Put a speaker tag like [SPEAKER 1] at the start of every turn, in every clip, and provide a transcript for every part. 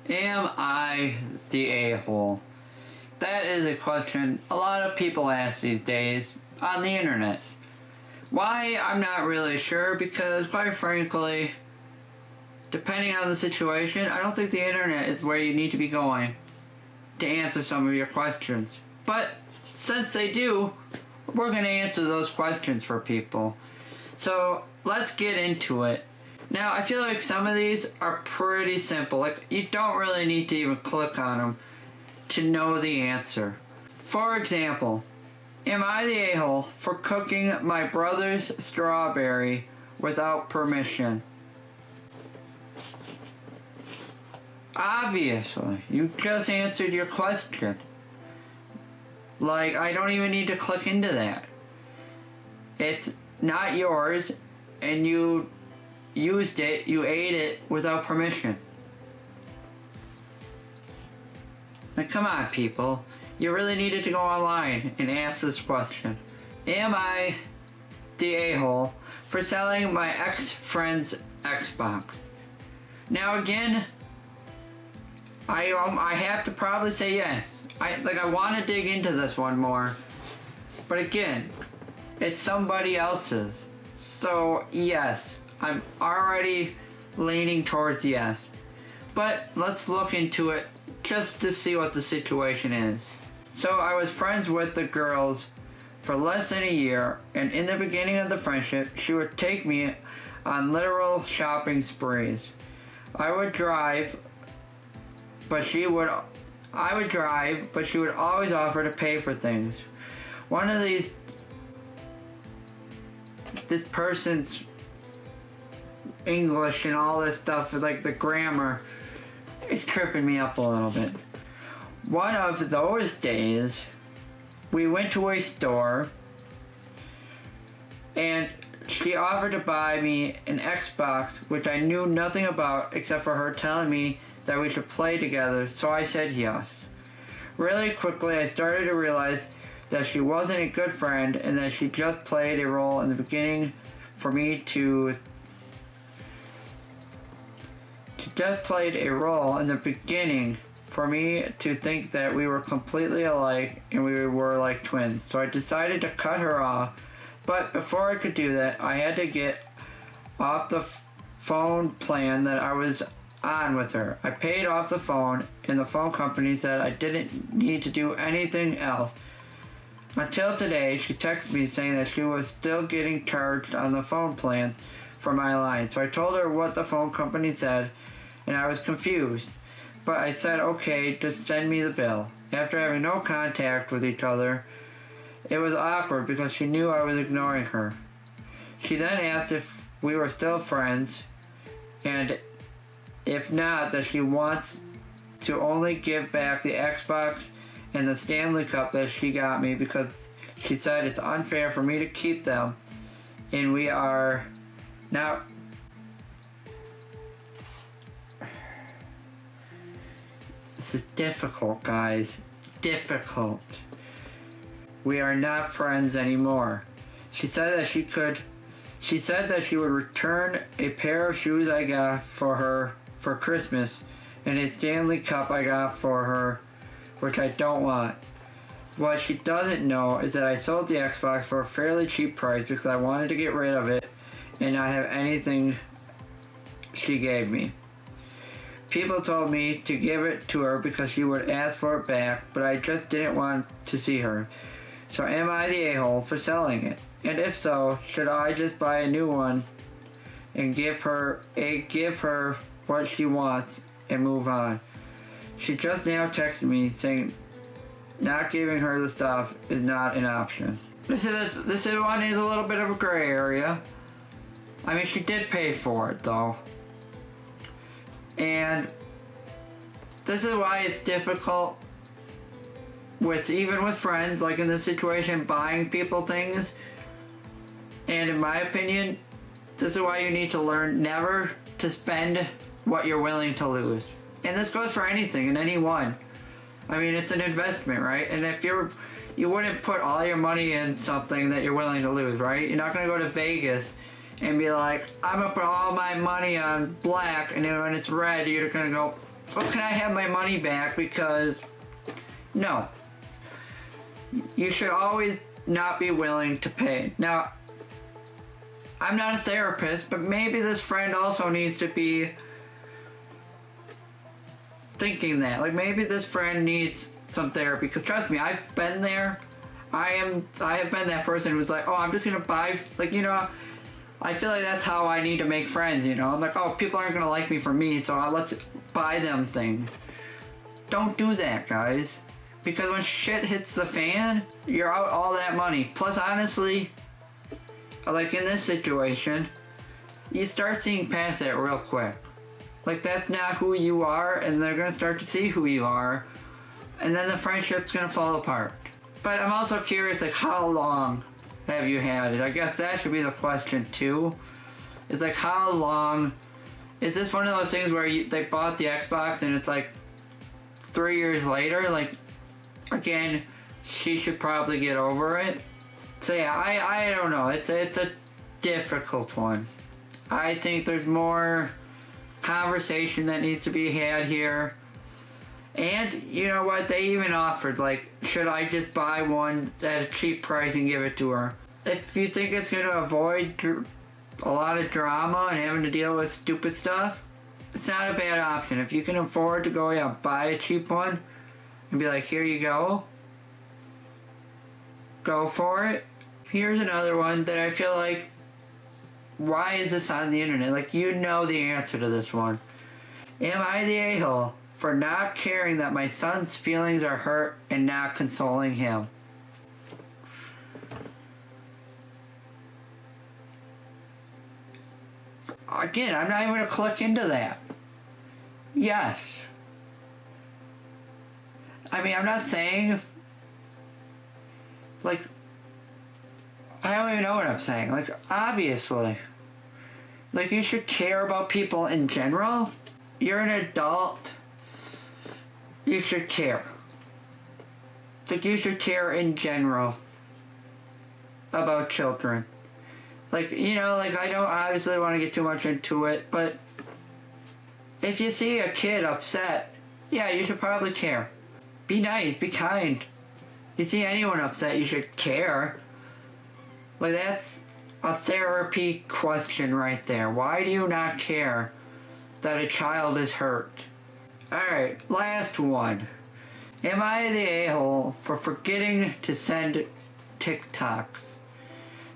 [SPEAKER 1] Am I the a-hole? That is a question a lot of people ask these days on the internet. Why? I'm not really sure, because quite frankly, depending on the situation, I don't think the internet is where you need to be going to answer some of your questions. But since they do, we're going to answer those questions for people. So let's get into it. Now, I feel like some of these are pretty simple. Like, you don't really need to even click on them to know the answer. For example, am I the a-hole for cooking my brother's strawberry without permission? Obviously, you just answered your question. Like, I don't even need to click into that. It's not yours, and you used it, you ate it without permission. Like, come on, people. You really needed to go online and ask this question. Am I the a-hole for selling my ex-friend's Xbox? Now again, I have to probably say yes. I want to dig into this one more. But again, it's somebody else's. So yes, I'm already leaning towards yes. But let's look into it just to see what the situation is. So I was friends with the girls for less than a year, and in the beginning of the friendship, she would take me on literal shopping sprees. I would drive, but she would always offer to pay for things. One of this person's English and all this stuff, like the grammar, is tripping me up a little bit. One of those days, we went to a store and she offered to buy me an Xbox, which I knew nothing about except for her telling me that we should play together, so I said yes. Really quickly, I started to realize that she wasn't a good friend and that she just played a role in the beginning for me to think that we were completely alike and we were like twins. So I decided to cut her off, but before I could do that, I had to get off the phone plan that I was on with her. I paid off the phone, and the phone company said I didn't need to do anything else. Until today, she texted me saying that she was still getting charged on the phone plan for my line. So I told her what the phone company said, and I was confused. But I said, okay, just send me the bill. After having no contact with each other, it was awkward because she knew I was ignoring her. She then asked if we were still friends, and if not, that she wants to only give back the Xbox and the Stanley Cup that she got me because she said it's unfair for me to keep them, and we are not. This is difficult, guys. Difficult. We are not friends anymore. She said that she would return a pair of shoes I got for her for Christmas and a Stanley Cup I got for her, which I don't want. What she doesn't know is that I sold the Xbox for a fairly cheap price because I wanted to get rid of it and not have anything she gave me. People told me to give it to her because she would ask for it back, but I just didn't want to see her. So am I the a-hole for selling it? And if so, should I just buy a new one and give her what she wants and move on? She just now texted me saying not giving her the stuff is not an option. This one is a little bit of a gray area. I mean, she did pay for it though. And this is why it's difficult even with friends, like in this situation, buying people things. And in my opinion, this is why you need to learn never to spend what you're willing to lose. And this goes for anything and anyone. I mean, it's an investment, right? And if you wouldn't put all your money in something that you're willing to lose, right? You're not going to go to Vegas and be like, I'm going to put all my money on black, and then when it's red, you're going to go, well, can I have my money back? Because, no. You should always not be willing to pay. Now, I'm not a therapist, but maybe this friend also needs to be thinking that. Like, maybe this friend needs some therapy. Because trust me, I've been there. I have been that person who's like, oh, I'm just gonna buy, like, you know, I feel like that's how I need to make friends, you know? I'm like, oh, people aren't gonna like me for me, so let's buy them things. Don't do that, guys. Because when shit hits the fan, you're out all that money. Plus, honestly, like in this situation, you start seeing past that real quick. Like, that's not who you are, and they're gonna start to see who you are, and then the friendship's gonna fall apart. But I'm also curious, like, how long have you had it? I guess that should be the question, too. It's like, how long... Is this one of those things where they bought the Xbox and it's like 3 years later? Like, again, she should probably get over it. So yeah, I don't know. It's a difficult one. I think there's more conversation that needs to be had here. And you know what? They even offered, like, should I just buy one at a cheap price and give it to her? If you think it's going to avoid a lot of drama and having to deal with stupid stuff, it's not a bad option. If you can afford to go, yeah, buy a cheap one and be like, here you go. Go for it. Here's another one that I feel like, why is this on the internet? Like, you know the answer to this one. Am I the a-hole for not caring that my son's feelings are hurt and not consoling him? Again, I'm not even going to click into that. Yes. I mean, I'm not saying, like, I don't even know what I'm saying. Like, obviously. Like, you should care about people in general. You're an adult. You should care. Like, you should care in general about children. Like, you know, like, I don't obviously want to get too much into it, but if you see a kid upset, yeah, you should probably care. Be nice, be kind. You see anyone upset, you should care. Like, that's a therapy question right there. Why do you not care that a child is hurt? Alright, last one. Am I the a-hole for forgetting to send TikToks?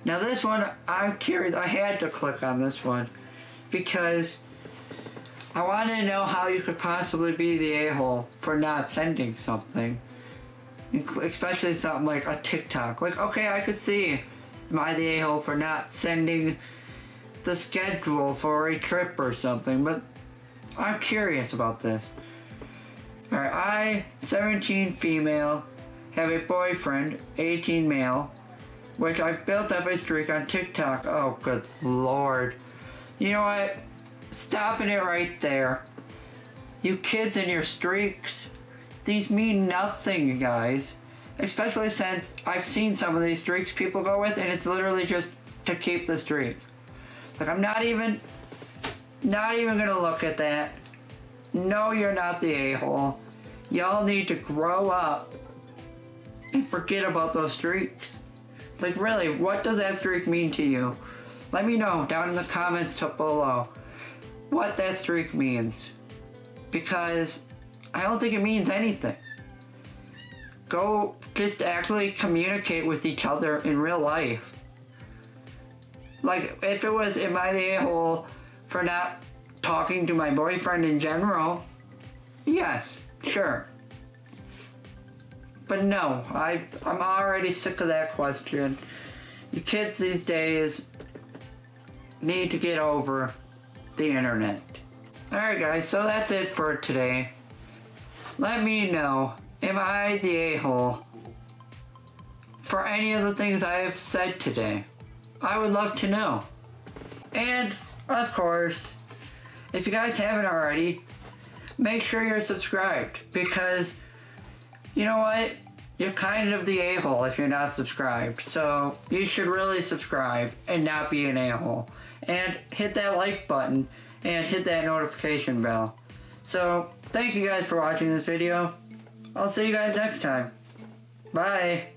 [SPEAKER 1] Now this one, I'm curious. I had to click on this one because I wanted to know how you could possibly be the a-hole for not sending something. Especially something like a TikTok. Like, okay, I could see, am I the a-hole for not sending the schedule for a trip or something, but I'm curious about this. Alright, I, 17 female, have a boyfriend, 18 male, which I've built up a streak on TikTok. Oh, good lord. You know what? Stopping it right there. You kids and your streaks, these mean nothing, guys. Especially since I've seen some of these streaks people go with, and it's literally just to keep the streak. Like, I'm not even gonna look at that. No, you're not the a-hole. Y'all need to grow up and forget about those streaks. Like, really, what does that streak mean to you? Let me know down in the comments below what that streak means. Because I don't think it means anything. Go just actually communicate with each other in real life. Like, if it was, am I the a-hole for not talking to my boyfriend in general? Yes, sure. But no, I'm already sick of that question. You kids these days need to get over the internet. Alright guys, so that's it for today. Let me know, am I the a-hole for any of the things I have said today? I would love to know. And, of course, if you guys haven't already, make sure you're subscribed, because you know what? You're kind of the a-hole if you're not subscribed. So you should really subscribe and not be an a-hole. And hit that like button and hit that notification bell So, thank you guys for watching this video. I'll see you guys next time. Bye.